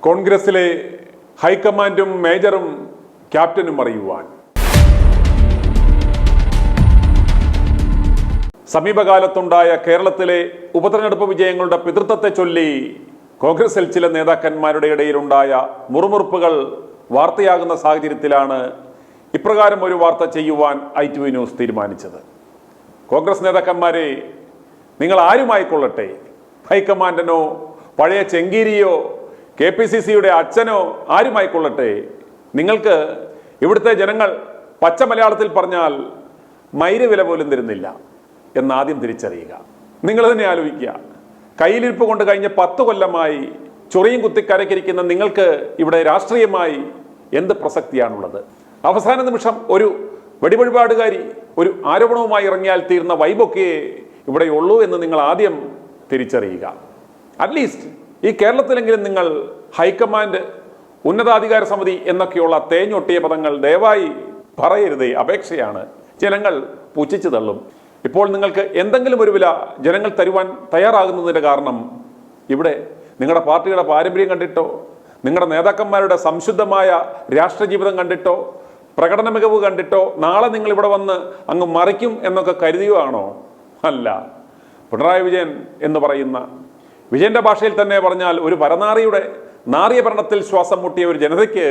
കോൺഗ്രസിലെ ഹൈക്കമാൻഡും മേജറും ക്യാപ്റ്റനും അറിയുവാൻ. സമീപകാലത്തുണ്ടായ കേരളത്തിലെ ഉപതെരഞ്ഞെടുപ്പ് വിജയങ്ങളുടെ പിതൃത്വത്തെ ചൊല്ലി കോൺഗ്രസിൽ ചില നേതാക്കന്മാരുടെ ഇടയിലുണ്ടായ മുറുമുറുപ്പുകൾ വാർത്തയാകുന്ന സാഹചര്യത്തിലാണ് ഇപ്രകാരം ഒരു വാർത്ത ചെയ്യുവാൻ ITV ന്യൂസ് തീരുമാനിച്ചത്. കോൺഗ്രസ് നേതാക്കന്മാരെ, നിങ്ങൾ ആരുമായിക്കൊള്ളട്ടെ, ഹൈക്കമാൻഡിനോ പഴയ ചെങ്കീരിയോ KPCCയുടെ അച്ഛനോ ആരുമായിക്കൊള്ളട്ടെ, നിങ്ങൾക്ക് ഇവിടുത്തെ ജനങ്ങൾ പച്ച മലയാളത്തിൽ പറഞ്ഞാൽ മൈര് വില പോലും തരുന്നില്ല എന്നാദ്യം തിരിച്ചറിയുക. നിങ്ങൾ തന്നെ ആലോചിക്കുക. കയ്യിലിരിപ്പ് കൊണ്ട് കഴിഞ്ഞ 10 കൊല്ലമായി ചൊറിയും കുത്തിക്കരക്കിരിക്കുന്ന നിങ്ങൾക്ക് ഇവിടെ രാഷ്ട്രീയമായി എന്ത് പ്രസക്തിയാണുള്ളത്? അവസാന നിമിഷം ഒരു വെടിവഴിപാടുകാരി ഒരു ആരോപണവുമായി ഇറങ്ങിയാൽ തീർന്ന വൈബൊക്കെ ഇവിടെ ഉള്ളൂ എന്ന് നിങ്ങൾ ആദ്യം തിരിച്ചറിയുക. അറ്റ്ലീസ്റ്റ് ഈ കേരളത്തിലെങ്കിലും നിങ്ങൾ ഹൈക്കമാൻഡ്, ഉന്നതാധികാര സമിതി എന്നൊക്കെയുള്ള തേഞ്ഞൊട്ടിയ പദങ്ങൾ ദയവായി പറയരുതേ, അപേക്ഷയാണ്. ജനങ്ങൾ പുച്ഛിച്ചു തള്ളും. ഇപ്പോൾ നിങ്ങൾക്ക് എന്തെങ്കിലും ഒരു വില ജനങ്ങൾ തരുവാൻ തയ്യാറാകുന്നതിൻ്റെ കാരണം ഇവിടെ നിങ്ങളുടെ പാർട്ടിയുടെ പാരമ്പര്യം കണ്ടിട്ടോ, നിങ്ങളുടെ നേതാക്കന്മാരുടെ സംശുദ്ധമായ രാഷ്ട്രീയ ജീവിതം കണ്ടിട്ടോ, പ്രകടന മികവ് കണ്ടിട്ടോ നാളെ നിങ്ങൾ ഇവിടെ വന്ന് അങ്ങ് മറിക്കും എന്നൊക്കെ കരുതിയോ? അല്ല. പിണറായി വിജയൻ എന്ന് പറയുന്ന, വിജയന്റെ ഭാഷയിൽ തന്നെ പറഞ്ഞാൽ ഒരു പരനാറിയുടെ നാറിയ ഭരണത്തിൽ ശ്വാസം മുട്ടിയ ഒരു ജനതയ്ക്ക്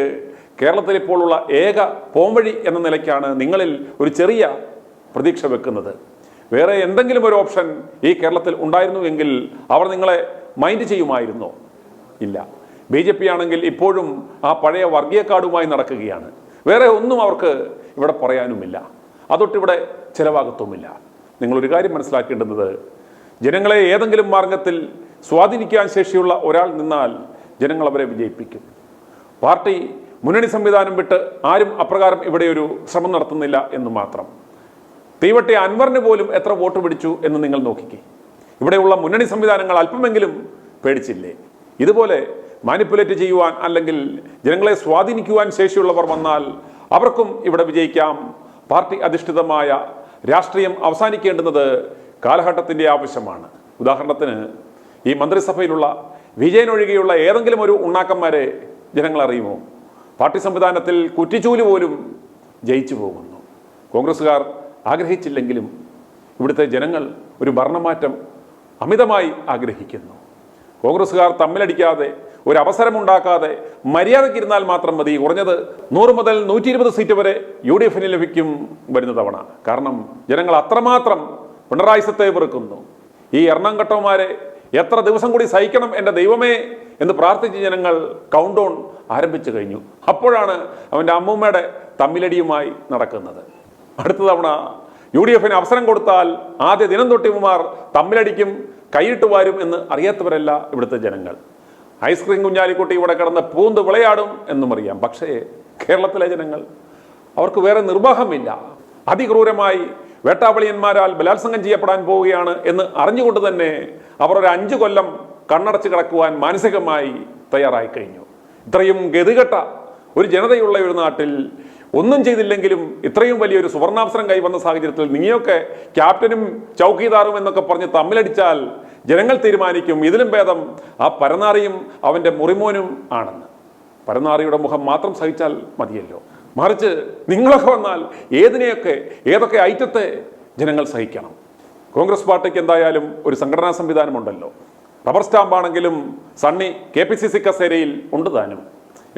കേരളത്തിൽ ഇപ്പോൾ ഉള്ള ഏക പോംവഴി എന്ന നിലയ്ക്കാണ് നിങ്ങളിൽ ഒരു ചെറിയ പ്രതീക്ഷ വെക്കുന്നത്. വേറെ എന്തെങ്കിലും ഒരു ഓപ്ഷൻ ഈ കേരളത്തിൽ ഉണ്ടായിരുന്നുവെങ്കിൽ അവർ നിങ്ങളെ മൈൻഡ് ചെയ്യുമായിരുന്നോ? ഇല്ല. BJP ആണെങ്കിൽ ഇപ്പോഴും ആ പഴയ വർഗീയ കാർഡുമായി നടക്കുകയാണ്. വേറെ ഒന്നും അവർക്ക് ഇവിടെ പറയാനുമില്ല. അതൊട്ടിവിടെ ചിലവാകത്തുമില്ല. നിങ്ങളൊരു കാര്യം മനസ്സിലാക്കേണ്ടുന്നത്, ജനങ്ങളെ ഏതെങ്കിലും മാർഗത്തിൽ സ്വാധീനിക്കാൻ ശേഷിയുള്ള ഒരാൾ നിന്നാൽ ജനങ്ങൾ അവരെ വിജയിപ്പിക്കും. പാർട്ടി മുന്നണി സംവിധാനം വിട്ട് ആരും അപ്രകാരം ഇവിടെ ഒരു ശ്രമം നടത്തുന്നില്ല എന്ന് മാത്രം. തീവട്ടി അൻവറിന് പോലും എത്ര വോട്ട് പിടിച്ചു എന്ന് നിങ്ങൾ നോക്കിക്കേ. ഇവിടെയുള്ള മുന്നണി സംവിധാനങ്ങൾ അല്പമെങ്കിലും പേടിച്ചില്ലേ? ഇതുപോലെ മാനിപ്പുലേറ്റ് ചെയ്യുവാൻ അല്ലെങ്കിൽ ജനങ്ങളെ സ്വാധീനിക്കുവാൻ ശേഷിയുള്ളവർ വന്നാൽ അവർക്കും ഇവിടെ വിജയിക്കാം. പാർട്ടി അധിഷ്ഠിതമായ രാഷ്ട്രീയം അവസാനിക്കേണ്ടുന്നത് കാലഘട്ടത്തിൻ്റെ ആവശ്യമാണ്. ഉദാഹരണത്തിന്, ഈ മന്ത്രിസഭയിലുള്ള വിജയനൊഴികെയുള്ള ഏതെങ്കിലും ഒരു ഉണ്ണാക്കന്മാരെ ജനങ്ങൾ അറിയുമോ? പാർട്ടി സംവിധാനത്തിൽ കുറ്റിച്ചൂല് പോലും ജയിച്ചു പോകുന്നു. കോൺഗ്രസ്സുകാർ ആഗ്രഹിച്ചില്ലെങ്കിലും ഇവിടുത്തെ ജനങ്ങൾ ഒരു ഭരണമാറ്റം അമിതമായി ആഗ്രഹിക്കുന്നു. കോൺഗ്രസ്സുകാർ തമ്മിലടിക്കാതെ, ഒരു അവസരമുണ്ടാക്കാതെ മര്യാദയ്ക്കിരുന്നാൽ മാത്രം മതി. കുറഞ്ഞത് 100 മുതൽ 120 സീറ്റ് വരെ UDFന് ലഭിക്കും വരുന്ന തവണ. കാരണം ജനങ്ങൾ അത്രമാത്രം പിണറായിസത്തെ വെറുക്കുന്നു. ഈ എറണാകുളമാരെ എത്ര ദിവസം കൂടി സഹിക്കണം എൻ്റെ ദൈവമേ എന്ന് പ്രാർത്ഥിച്ച് ജനങ്ങൾ കൗണ്ട് ഡൗൺ ആരംഭിച്ചു കഴിഞ്ഞു. അപ്പോഴാണ് അവൻ്റെ അമ്മൂമ്മയുടെ തമ്മിലടിയുമായി നടക്കുന്നത്. അടുത്ത തവണ UDFന് അവസരം കൊടുത്താൽ ആദ്യ ദിനം തൊട്ടിമാർ തമ്മിലടിക്കും, കൈയിട്ട് വാരും എന്ന് അറിയാത്തവരല്ല ഇവിടുത്തെ ജനങ്ങൾ. ഐസ്ക്രീം കുഞ്ഞാലിക്കുട്ടി ഇവിടെ കിടന്ന് പൂന്ത് വിളയാടും എന്നും അറിയാം. പക്ഷേ കേരളത്തിലെ ജനങ്ങൾ, അവർക്ക് വേറെ നിർവാഹമില്ല. അതിക്രൂരമായി വേട്ടാവളിയന്മാരാൽ ബലാത്സംഗം ചെയ്യപ്പെടാൻ പോവുകയാണ് എന്ന് അറിഞ്ഞുകൊണ്ട് തന്നെ അവർ ഒരു 5 കൊല്ലം കണ്ണടച്ച് കിടക്കുവാൻ മാനസികമായി തയ്യാറായി കഴിഞ്ഞു. ഇത്രയും ഗതികെട്ട ഒരു ജനതയുള്ള ഒരു നാട്ടിൽ ഒന്നും ചെയ്തില്ലെങ്കിലും ഇത്രയും വലിയൊരു സുവർണാവസരം കൈവന്ന സാഹചര്യത്തിൽ നീയൊക്കെ ക്യാപ്റ്റനും ചൗക്കീദാറും എന്നൊക്കെ പറഞ്ഞ് തമ്മിലടിച്ചാൽ ജനങ്ങൾ തീരുമാനിക്കും ഇതിലും ഭേദം ആ പരനാറിയും അവൻ്റെ മുറിമോനും ആണെന്ന്. പരനാറിയുടെ മുഖം മാത്രം സഹിച്ചാൽ മതിയല്ലോ. മറിച്ച് നിങ്ങളൊക്കെ വന്നാൽ ഏതൊക്കെ ഐറ്റത്തെ ജനങ്ങൾ സഹിക്കണം. കോൺഗ്രസ് പാർട്ടിക്ക് എന്തായാലും ഒരു സംഘടനാ സംവിധാനമുണ്ടല്ലോ. റബ്ബർ സ്റ്റാമ്പാണെങ്കിലും സണ്ണി KPCC കസേരയിൽ ഉണ്ട് താനും.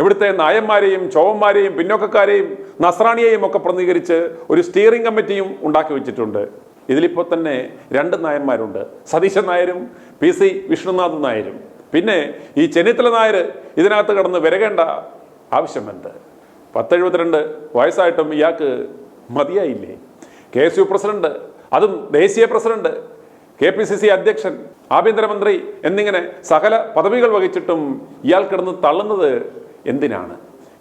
ഇവിടുത്തെ നായന്മാരെയും ചോവന്മാരെയും പിന്നോക്കക്കാരെയും നസ്രാണിയെയും ഒക്കെ പ്രതിനിധീകരിച്ച് ഒരു സ്റ്റിയറിംഗ് കമ്മിറ്റിയും ഉണ്ടാക്കി വെച്ചിട്ടുണ്ട്. ഇതിലിപ്പോൾ തന്നെ 2 നായന്മാരുണ്ട്, സതീശൻ നായരും PC വിഷ്ണുനാഥ് നായരും. പിന്നെ ഈ ചെന്നിത്തല നായർ ഇതിനകത്ത് കിടന്ന് വരകേണ്ട ആവശ്യമെന്ത്? 1072 വയസ്സായിട്ടും ഇയാൾക്ക് മതിയായില്ലേ? KSU പ്രസിഡന്റ്, അതും ദേശീയ പ്രസിഡന്റ്, KPCC അധ്യക്ഷൻ, ആഭ്യന്തരമന്ത്രി എന്നിങ്ങനെ സകല പദവികൾ വഹിച്ചിട്ടും ഇയാൾ കിടന്ന് തള്ളുന്നത് എന്തിനാണ്?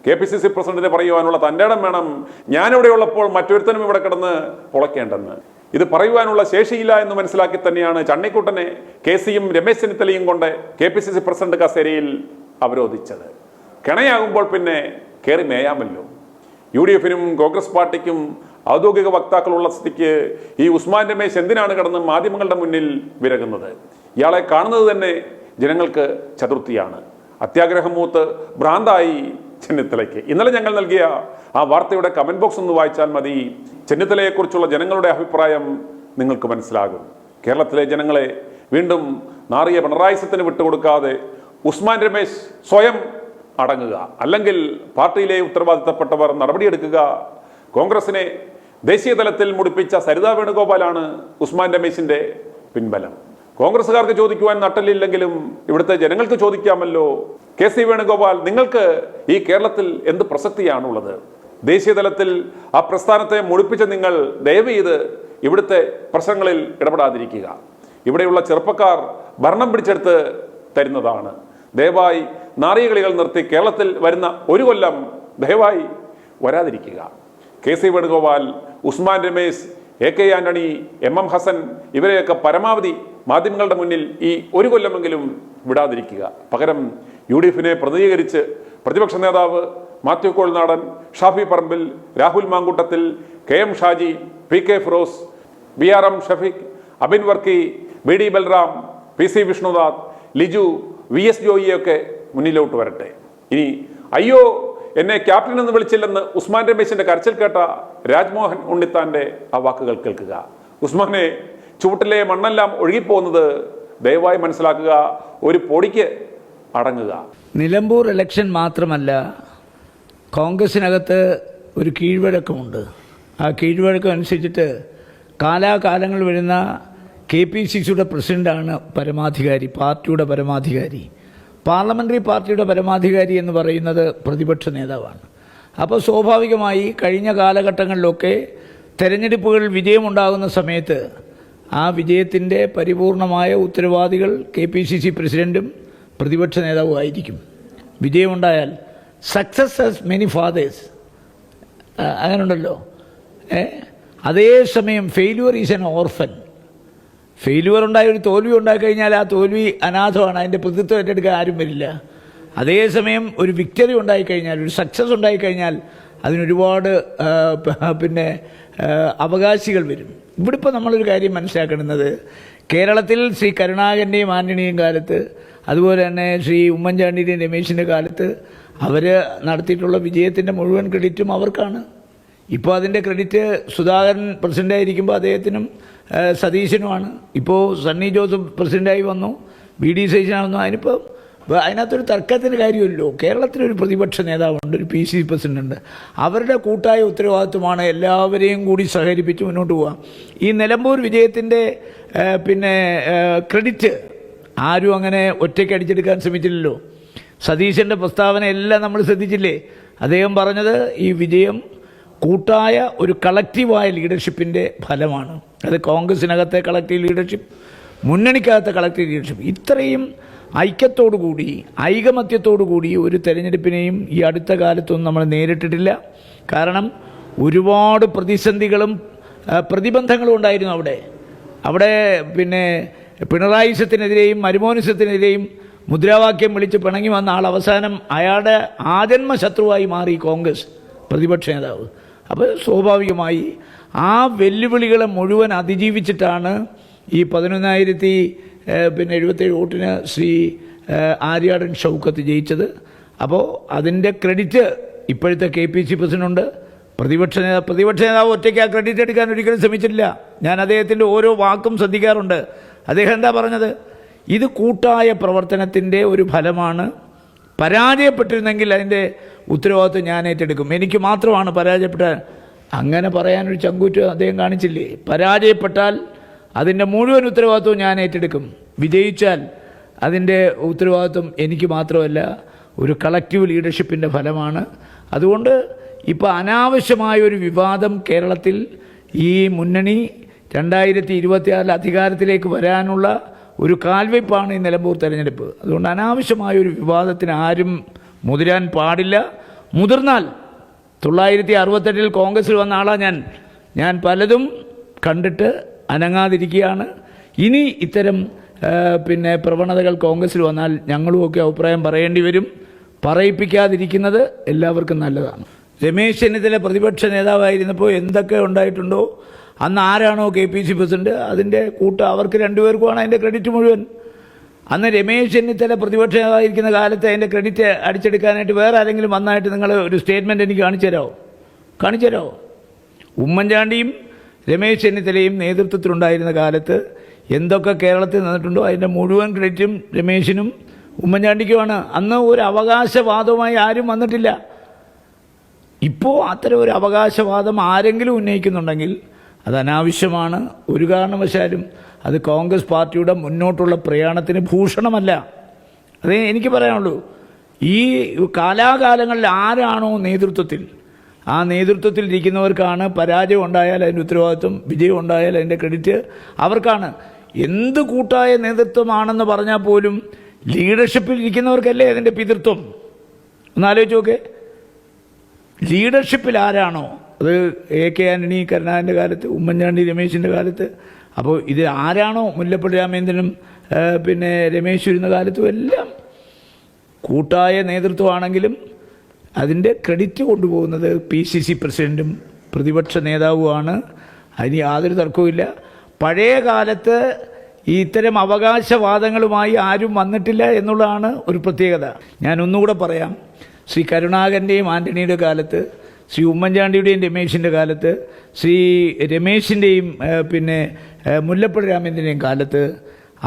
KPCC പ്രസിഡന്റിന് പറയുവാനുള്ള തൻ്റെ ഇടം വേണം, ഞാനിവിടെ ഉള്ളപ്പോൾ മറ്റൊരുത്തനും ഇവിടെ കിടന്ന് പൊളയ്ക്കേണ്ടെന്ന്. ഇത് പറയുവാനുള്ള ശേഷിയില്ല എന്ന് മനസ്സിലാക്കി തന്നെയാണ് ചണ്ണിക്കുട്ടനെ KCയും രമേശ് ചെന്നിത്തലയും കൊണ്ട് KPCC പ്രസിഡന്റ് കസേരയിൽ അവരോധിച്ചത്. കിണയാകുമ്പോൾ പിന്നെ കയറി മേയാമല്ലോ. UDFനും കോൺഗ്രസ് പാർട്ടിക്കും ഔദ്യോഗിക വക്താക്കളുള്ള സ്ഥിതിക്ക് ഈ ഉസ്മാൻ രമേശ് എന്തിനാണ് കിടന്ന് മാധ്യമങ്ങളുടെ മുന്നിൽ വിരകുന്നത്? ഇയാളെ കാണുന്നത് തന്നെ ജനങ്ങൾക്ക് ചതുർത്ഥിയാണ്. അത്യാഗ്രഹം മൂത്ത് ഭ്രാന്തായി ചെന്നിത്തലയ്ക്ക്. ഇന്നലെ ഞങ്ങൾ നൽകിയ ആ വാർത്തയുടെ കമന്റ് ബോക്സ് ഒന്ന് വായിച്ചാൽ മതി. ചെന്നിത്തലയെക്കുറിച്ചുള്ള ജനങ്ങളുടെ അഭിപ്രായം നിങ്ങൾക്ക് മനസ്സിലാകും. കേരളത്തിലെ ജനങ്ങളെ വീണ്ടും നാറിയ പിണറായിസത്തിന് വിട്ടുകൊടുക്കാതെ ഉസ്മാൻ രമേശ് സ്വയം അടങ്ങുക, അല്ലെങ്കിൽ പാർട്ടിയിലെ ഉത്തരവാദിത്തപ്പെട്ടവർ നടപടിയെടുക്കുക. കോൺഗ്രസിനെ ദേശീയ തലത്തിൽ മുടിപ്പിച്ച സരിതാ വേണുഗോപാലാണ് ഉസ്മാൻ രമേശിന്റെ പിൻബലം. കോൺഗ്രസുകാർക്ക് ചോദിക്കുവാൻ നട്ടലില്ലെങ്കിലും ഇവിടുത്തെ ജനങ്ങൾക്ക് ചോദിക്കാമല്ലോ. കെ സി വേണുഗോപാൽ, നിങ്ങൾക്ക് ഈ കേരളത്തിൽ എന്ത് പ്രസക്തിയാണുള്ളത്? ദേശീയ തലത്തിൽ ആ പ്രസ്ഥാനത്തെ മുടിപ്പിച്ച നിങ്ങൾ ദയവ് ചെയ്ത് ഇവിടുത്തെ പ്രശ്നങ്ങളിൽ ഇടപെടാതിരിക്കുക. ഇവിടെയുള്ള ചെറുപ്പക്കാർ ഭരണം പിടിച്ചെടുത്ത് തരുന്നതാണ്. ദയവായി നാറിയകളികൾ നിർത്തി കേരളത്തിൽ വരുന്ന ഒരു കൊല്ലം ദയവായി വരാതിരിക്കുക. കെ സി വേണുഗോപാൽ, ഉസ്മാൻ രമേശ്, എ കെ ആന്റണി, എം എം ഹസൻ ഇവരെയൊക്കെ പരമാവധി മാധ്യമങ്ങളുടെ മുന്നിൽ ഈ ഒരു കൊല്ലമെങ്കിലും വിടാതിരിക്കുക. പകരം UDF-നെ പ്രതിനിധീകരിച്ച് പ്രതിപക്ഷ നേതാവ് Mathew Kuzhalnadan, Shafi Parambil, Rahul Mamkootathil, KM Shaji, PK Firoz, BRM Shafeeq, Abin Varkey, BD Balram, PC Vishnunath, Liju, VS ജോയിയൊക്കെ മുന്നിലോട്ട് വരട്ടെ. ഇനി അയ്യോ എന്നെ ക്യാപ്റ്റൻ എന്ന് വിളിച്ചില്ലെന്ന് ഉസ്മാൻ രമേശിന്റെ കരച്ചിൽ കേട്ട രാജ്മോഹൻ ഉണ്ണിത്താന്റെ ആ വാക്കുകൾ കേൾക്കുക. ഉസ്മാനെ, ചുവട്ടിലെ മണ്ണെല്ലാം ഒഴുകിപ്പോകുന്നത് ദയവായി മനസ്സിലാക്കുക. ഒരു പൊടിക്ക് അടങ്ങുക. നിലമ്പൂർ ഇലക്ഷൻ മാത്രമല്ല, കോൺഗ്രസിനകത്ത് ഒരു കീഴ്വഴക്കമുണ്ട്. ആ കീഴ്വഴക്കം അനുസരിച്ചിട്ട് കാലാകാലങ്ങൾ വരുന്ന KPCCയുടെ പ്രസിഡന്റാണ് പരമാധികാരി, പാർട്ടിയുടെ പരമാധികാരി. പാർലമെൻ്ററി പാർട്ടിയുടെ പരമാധികാരി എന്ന് പറയുന്നത് പ്രതിപക്ഷ നേതാവാണ്. അപ്പോൾ സ്വാഭാവികമായി കഴിഞ്ഞ കാലഘട്ടങ്ങളിലൊക്കെ തെരഞ്ഞെടുപ്പുകൾ വിജയമുണ്ടാകുന്ന സമയത്ത് ആ വിജയത്തിൻ്റെ പരിപൂർണമായ ഉത്തരവാദികൾ KPCC പ്രസിഡൻറ്റും പ്രതിപക്ഷ നേതാവും ആയിരിക്കും. വിജയമുണ്ടായാൽ സക്സസ് ഹാസ് മെനി ഫാദേഴ്സ്, അങ്ങനെയുണ്ടല്ലോ. അതേസമയം failure is N orphan. Failure ഉണ്ടായി ഒരു തോൽവി ഉണ്ടായിക്കഴിഞ്ഞാൽ ആ തോൽവി അനാഥമാണ്, അതിൻ്റെ പ്രതിത്വം ഏറ്റെടുക്കാൻ ആരും വരില്ല. അതേസമയം ഒരു വിക്ടറി ഉണ്ടായിക്കഴിഞ്ഞാൽ, ഒരു സക്സസ് ഉണ്ടായിക്കഴിഞ്ഞാൽ അതിനൊരുപാട് അവകാശികൾ വരും. ഇവിടെ ഇപ്പോൾ നമ്മളൊരു കാര്യം മനസ്സിലാക്കുന്നത്, കേരളത്തിൽ ശ്രീ കരുണാകരൻ്റെയും ആന്റണിയും കാലത്ത്, അതുപോലെ തന്നെ ശ്രീ ഉമ്മൻചാണ്ടിയുടെയും രമേശിൻ്റെ കാലത്ത് അവർ നടത്തിയിട്ടുള്ള വിജയത്തിൻ്റെ മുഴുവൻ ക്രെഡിറ്റും അവർക്കാണ്. ഇപ്പോൾ അതിൻ്റെ ക്രെഡിറ്റ് സുധാകരൻ പ്രസിഡൻ്റായിരിക്കുമ്പോൾ അദ്ദേഹത്തിനും സതീശനുമാണ്. ഇപ്പോൾ സണ്ണി ജോസഫ് പ്രസിഡൻ്റായി വന്നു, VD സതീശനാവുന്നു. അതിനകത്തൊരു തർക്കത്തിന് കാര്യമില്ലല്ലോ. കേരളത്തിലൊരു പ്രതിപക്ഷ നേതാവുണ്ട്, ഒരു PC പ്രസിഡൻ്റ്. അവരുടെ കൂട്ടായ ഉത്തരവാദിത്വമാണ് എല്ലാവരെയും കൂടി സഹകരിപ്പിച്ച് മുന്നോട്ട് പോകാം. ഈ നിലമ്പൂർ വിജയത്തിൻ്റെ ക്രെഡിറ്റ് ആരും അങ്ങനെ ഒറ്റയ്ക്ക് അടിച്ചെടുക്കാൻ ശ്രമിച്ചില്ലല്ലോ. സതീശൻ്റെ പ്രസ്താവന എല്ലാം നമ്മൾ ശ്രദ്ധിച്ചില്ലേ? അദ്ദേഹം പറഞ്ഞത് ഈ വിജയം കൂട്ടായ ഒരു കളക്റ്റീവായ ലീഡർഷിപ്പിൻ്റെ ഫലമാണ്. അത് കോൺഗ്രസിനകത്തെ കളക്റ്റീവ് ലീഡർഷിപ്പ്, മുന്നണിക്കകത്തെ കളക്റ്റീവ് ലീഡർഷിപ്പ്. ഇത്രയും ഐക്യത്തോടുകൂടി, ഐകമത്യത്തോടുകൂടി ഒരു തെരഞ്ഞെടുപ്പിനെയും ഈ അടുത്ത കാലത്തൊന്നും നമ്മൾ നേരിട്ടിട്ടില്ല. കാരണം ഒരുപാട് പ്രതിസന്ധികളും പ്രതിബന്ധങ്ങളും ഉണ്ടായിരുന്നു അവിടെ പിണറായിസത്തിനെതിരെയും മരുമോനിസത്തിനെതിരെയും മുദ്രാവാക്യം വിളിച്ച് പിണങ്ങി വന്ന ആൾ അവസാനം അയാളുടെ ആജന്മ ശത്രുവായി മാറി കോൺഗ്രസ് പ്രതിപക്ഷ നേതാവ്. അപ്പോൾ സ്വാഭാവികമായി ആ വെല്ലുവിളികളെ മുഴുവൻ അതിജീവിച്ചിട്ടാണ് ഈ 11,077 വോട്ടിന് ശ്രീ ആര്യാടൻ ഷൗക്കത്ത് ജയിച്ചത്. അപ്പോൾ അതിൻ്റെ ക്രെഡിറ്റ് ഇപ്പോഴത്തെ KPCC പ്രസിഡന്റ്. പ്രതിപക്ഷ നേതാവ് ഒറ്റയ്ക്ക് ആ ക്രെഡിറ്റ് എടുക്കാൻ ഒരിക്കലും ശ്രമിച്ചിട്ടില്ല. ഞാൻ അദ്ദേഹത്തിൻ്റെ ഓരോ വാക്കും ശ്രദ്ധിക്കാറുണ്ട്. അദ്ദേഹം എന്താ പറഞ്ഞത്? ഇത് കൂട്ടായ പ്രവർത്തനത്തിൻ്റെ ഒരു ഫലമാണ്. പരാജയപ്പെട്ടിരുന്നെങ്കിൽ അതിൻ്റെ ഉത്തരവാദിത്വം ഞാൻ ഏറ്റെടുക്കും, എനിക്ക് മാത്രമാണ് പരാജയപ്പെട്ട. അങ്ങനെ പറയാനൊരു ചങ്കൂറ്റം അദ്ദേഹം കാണിച്ചില്ലേ? പരാജയപ്പെട്ടാൽ അതിൻ്റെ മുഴുവൻ ഉത്തരവാദിത്വവും ഞാൻ ഏറ്റെടുക്കും, വിജയിച്ചാൽ അതിൻ്റെ ഉത്തരവാദിത്വം എനിക്ക് മാത്രമല്ല, ഒരു കളക്റ്റീവ് ലീഡർഷിപ്പിൻ്റെ ഫലമാണ്. അതുകൊണ്ട് ഇപ്പോൾ അനാവശ്യമായൊരു വിവാദം കേരളത്തിൽ ഈ മുന്നണി 2026 അധികാരത്തിലേക്ക് വരാനുള്ള ഒരു കാൽവയ്പ്പാണ് ഈ നിലമ്പൂർ തെരഞ്ഞെടുപ്പ്. അതുകൊണ്ട് അനാവശ്യമായൊരു വിവാദത്തിന് ആരും മുതിരാൻ പാടില്ല. മുതിർന്നാൽ 968 കോൺഗ്രസ്സിൽ വന്ന ആളാണ് ഞാൻ പലതും കണ്ടിട്ട് അനങ്ങാതിരിക്കുകയാണ്. ഇനി ഇത്തരം പ്രവണതകൾ കോൺഗ്രസ്സിൽ വന്നാൽ ഞങ്ങളുമൊക്കെ അഭിപ്രായം പറയേണ്ടി വരും. പറയിപ്പിക്കാതിരിക്കുന്നത് എല്ലാവർക്കും നല്ലതാണ്. രമേശ് ചെന്നിത്തല പ്രതിപക്ഷ നേതാവായിരുന്നപ്പോൾ എന്തൊക്കെ ഉണ്ടായിട്ടുണ്ടോ, അന്ന് ആരാണോ KPCC പ്രസിഡന്റ് അതിൻ്റെ അവർക്ക് രണ്ടുപേർക്കുമാണ് അതിൻ്റെ ക്രെഡിറ്റ് മുഴുവൻ. അന്ന് രമേശ് ചെന്നിത്തല പ്രതിപക്ഷ നേതാവായിരിക്കുന്ന കാലത്ത് അതിൻ്റെ ക്രെഡിറ്റ് അടിച്ചെടുക്കാനായിട്ട് വേറെ ആരെങ്കിലും വന്നായിട്ട് നിങ്ങൾ ഒരു സ്റ്റേറ്റ്മെൻറ്റ് എനിക്ക് കാണിച്ചു തരാമോ? ഉമ്മൻചാണ്ടിയും രമേശ് ചെന്നിത്തലയും നേതൃത്വത്തിലുണ്ടായിരുന്ന കാലത്ത് എന്തൊക്കെ കേരളത്തിൽ നിന്നിട്ടുണ്ടോ അതിൻ്റെ മുഴുവൻ ക്രെഡിറ്റും രമേശിനും ഉമ്മൻചാണ്ടിക്കുമാണ്. അന്ന് ഒരു അവകാശവാദവുമായി ആരും വന്നിട്ടില്ല. ഇപ്പോൾ അത്തരം ഒരു അവകാശവാദം ആരെങ്കിലും ഉന്നയിക്കുന്നുണ്ടെങ്കിൽ അത് അനാവശ്യമാണ്. ഒരു കാരണവശാലും അത് കോൺഗ്രസ് പാർട്ടിയുടെ മുന്നോട്ടുള്ള പ്രയാണത്തിന് ഭൂഷണമല്ല. അതേ എനിക്ക് പറയാനുള്ളൂ. ഈ കാലാകാലങ്ങളിൽ ആരാണോ നേതൃത്വത്തിൽ, ആ നേതൃത്വത്തിൽ ഇരിക്കുന്നവർക്കാണ് പരാജയം ഉണ്ടായാൽ അതിൻ്റെ ഉത്തരവാദിത്വം, വിജയം ഉണ്ടായാൽ അതിൻ്റെ ക്രെഡിറ്റ് അവർക്കാണ്. എന്ത് കൂട്ടായ നേതൃത്വമാണെന്ന് പറഞ്ഞാൽ പോലും ലീഡർഷിപ്പിൽ ഇരിക്കുന്നവർക്കല്ലേ അതിൻ്റെ പിതൃത്വം. ഒന്നാലോചിച്ച് നോക്കെ, ലീഡർഷിപ്പിൽ ആരാണോ, അത് AK ആൻ്റണി കരുണാകരൻ്റെ കാലത്ത്, ഉമ്മൻചാണ്ടി രമേശിൻ്റെ കാലത്ത്, അപ്പോൾ ഇത് ആരാണോ മുല്ലപ്പള്ളി രാമചന്ദ്രനും പിന്നെ രമേശ് ഇരുന്ന കാലത്തും എല്ലാം കൂട്ടായ നേതൃത്വമാണെങ്കിലും അതിൻ്റെ ക്രെഡിറ്റ് കൊണ്ടുപോകുന്നത് PCC പ്രസിഡൻറ്റും പ്രതിപക്ഷ നേതാവുമാണ്. അതിന് യാതൊരു തർക്കവുമില്ല. പഴയ കാലത്ത് ഇത്തരം അവകാശവാദങ്ങളുമായി ആരും വന്നിട്ടില്ല എന്നുള്ളതാണ് ഒരു പ്രത്യേകത. ഞാൻ ഒന്നുകൂടെ പറയാം. ശ്രീ കരുണാകരൻ്റെയും ആൻ്റണിയുടെ കാലത്ത്, ശ്രീ ഉമ്മൻചാണ്ടിയുടെയും രമേശിൻ്റെ കാലത്ത്, ശ്രീ രമേശിൻ്റെയും പിന്നെ മുല്ലപ്പള്ളി രാമചന്ദ്രൻ്റെയും കാലത്ത്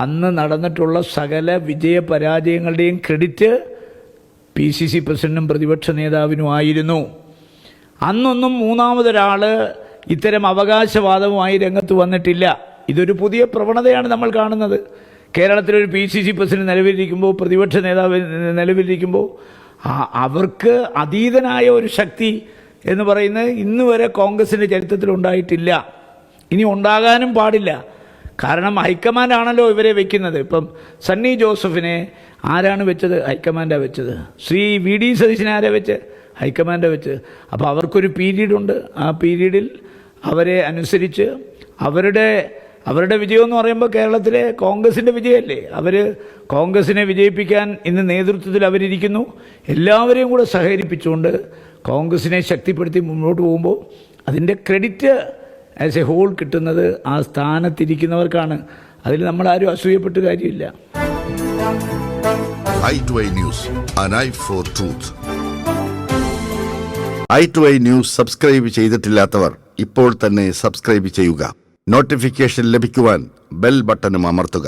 അന്ന് നടന്നിട്ടുള്ള സകല വിജയപരാജയങ്ങളുടെയും ക്രെഡിറ്റ് PCC പ്രസിഡന്റും പ്രതിപക്ഷ നേതാവിനുമായിരുന്നു. അന്നൊന്നും മൂന്നാമതൊരാൾ ഇത്തരം അവകാശവാദവുമായി രംഗത്ത് വന്നിട്ടില്ല. ഇതൊരു പുതിയ പ്രവണതയാണ് നമ്മൾ കാണുന്നത്. കേരളത്തിലൊരു PCC പ്രസിഡന്റ് നിലവിലിരിക്കുമ്പോൾ, പ്രതിപക്ഷ നേതാവ് നിലവിലിരിക്കുമ്പോൾ അവർക്ക് അതീതനായ ഒരു ശക്തി എന്ന് പറയുന്നത് ഇന്ന് വരെ കോൺഗ്രസിൻ്റെ ചരിത്രത്തിൽ ഉണ്ടായിട്ടില്ല, ഇനി ഉണ്ടാകാനും പാടില്ല. കാരണം ഹൈക്കമാൻഡാണല്ലോ ഇവരെ വെക്കുന്നത്. ഇപ്പം സണ്ണി ജോസഫിനെ ആരാണ് വെച്ചത്? ഹൈക്കമാൻഡാണ് വെച്ചത്. ശ്രീ VD സതീശനെ ആരാ വെച്ച്? ഹൈക്കമാൻഡാണ് വെച്ച്. അപ്പോൾ അവർക്കൊരു പീരീഡുണ്ട്. ആ പീരീഡിൽ അവരെ അനുസരിച്ച് അവരുടെ വിജയം എന്ന് പറയുമ്പോൾ കേരളത്തിലെ കോൺഗ്രസിൻ്റെ വിജയമല്ലേ. അവർ കോൺഗ്രസിനെ വിജയിപ്പിക്കാൻ ഇന്ന് നേതൃത്വത്തിൽ അവരിയ്ക്കുന്നു. എല്ലാവരെയും കൂടെ സഹകരിപ്പിച്ചുകൊണ്ട് കോൺഗ്രസിനെ ശക്തിപ്പെടുത്തി മുന്നോട്ട് പോകുമ്പോൾ അതിൻ്റെ ക്രെഡിറ്റ് ആസ് എ ഹോൾ കിട്ടുന്നത് ആ സ്ഥാനത്തിരിക്കുന്നവർക്കാണ്. അതിൽ നമ്മളാരും അസൂയപ്പെട്ട് കാര്യമില്ല. i2i News, an eye for truth. i2i News subscribe ചെയ്തിട്ടില്ലാത്തവർ ഇപ്പോൾ തന്നെ സബ്സ്ക്രൈബ് ചെയ്യുക. നോട്ടിഫിക്കേഷൻ ലഭിക്കുവാൻ ബെൽ ബട്ടണും അമർത്തുക.